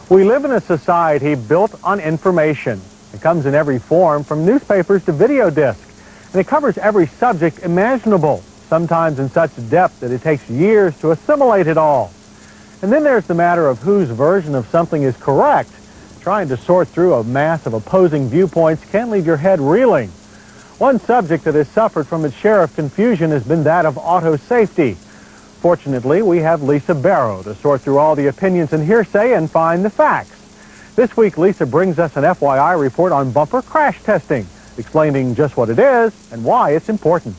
We live in a society built on information. It comes in every form, from newspapers to video discs, and it covers every subject imaginable, sometimes in such depth that it takes years to assimilate it all. And then there's the matter of whose version of something is correct. Trying to sort through a mass of opposing viewpoints can leave your head reeling. One subject that has suffered from its share of confusion has been that of auto safety. Fortunately, we have Lisa Barrow to sort through all the opinions and hearsay and find the facts. This week, Lisa brings us an FYI report on bumper crash testing, explaining just what it is and why it's important.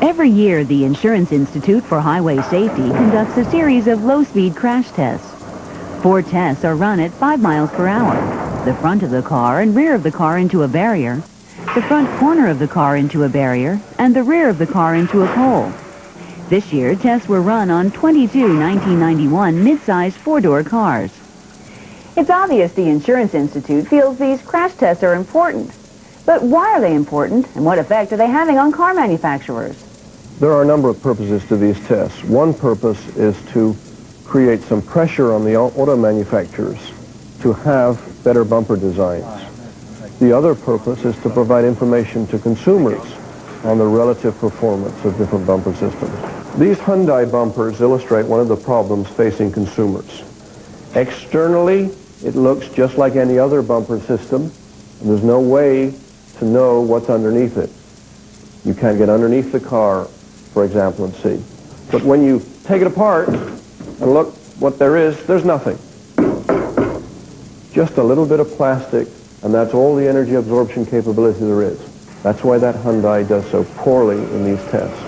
Every year, the Insurance Institute for Highway Safety conducts a series of low-speed crash tests. 4 tests are run at 5 miles per hour. The front of the car and rear of the car into a barrier, the front corner of the car into a barrier, and the rear of the car into a pole. This year, tests were run on 22 1991 mid-size 4-door cars. It's obvious the Insurance Institute feels these crash tests are important. But why are they important, and what effect are they having on car manufacturers? There are a number of purposes to these tests. One purpose is to create some pressure on the auto manufacturers to have better bumper designs. The other purpose is to provide information to consumers on the relative performance of different bumper systems. These Hyundai bumpers illustrate one of the problems facing consumers. Externally, it looks just like any other bumper system, and there's no way to know what's underneath it. You can't get underneath the car, for example, and see. But when you take it apart and look what there is, there's nothing. Just a little bit of plastic, and that's all the energy absorption capability there is. That's why that Hyundai does so poorly in these tests.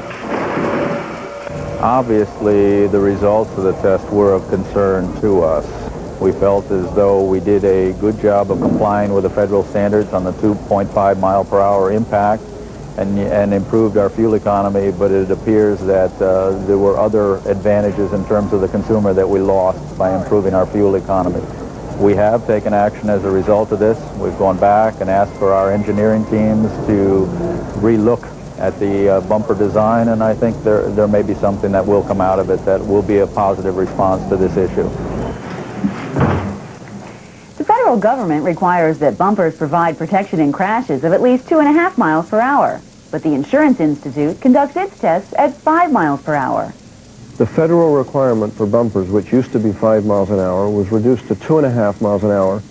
Obviously, the results of the test were of concern to us. We felt as though we did a good job of complying with the federal standards on the 2.5 mile per hour impact and improved our fuel economy, but it appears that there were other advantages in terms of the consumer that we lost by improving our fuel economy. We have taken action as a result of this. We've gone back and asked for our engineering teams to relook at the bumper design, and I think there may be something that will come out of it that will be a positive response to this issue. The federal government requires that bumpers provide protection in crashes of at least 2.5 miles per hour, but the Insurance Institute conducts its tests at 5 miles per hour. The federal requirement for bumpers, which used to be 5 miles an hour, was reduced to 2.5 miles an hour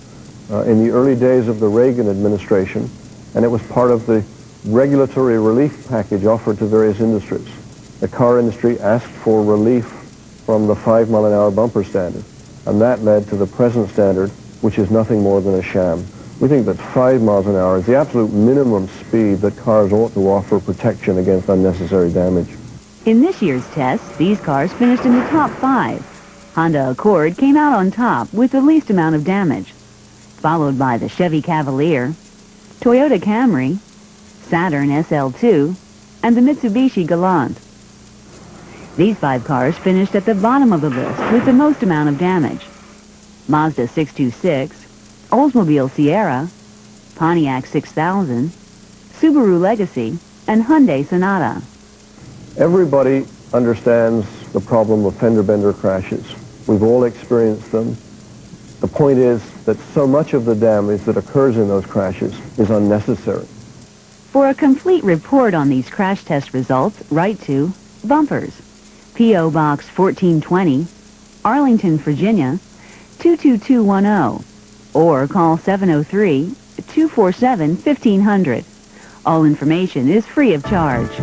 in the early days of the Reagan administration, and it was part of the regulatory relief package offered to various industries. The car industry asked for relief from the 5 mile an hour bumper standard, and that led to the present standard, which is nothing more than a sham. We think that 5 miles an hour is the absolute minimum speed that cars ought to offer protection against unnecessary damage. In this year's test, these cars finished in the top 5. Honda Accord came out on top with the least amount of damage, followed by the Chevy Cavalier, Toyota Camry, Saturn SL2, and the Mitsubishi Galant. These 5 cars finished at the bottom of the list with the most amount of damage. Mazda 626, Oldsmobile Sierra, Pontiac 6000, Subaru Legacy, and Hyundai Sonata. Everybody understands the problem of fender bender crashes. We've all experienced them. The point is that so much of the damage that occurs in those crashes is unnecessary. For a complete report on these crash test results, write to Bumpers, P.O. Box 1420, Arlington, Virginia, 22210, or call 703-247-1500. All information is free of charge.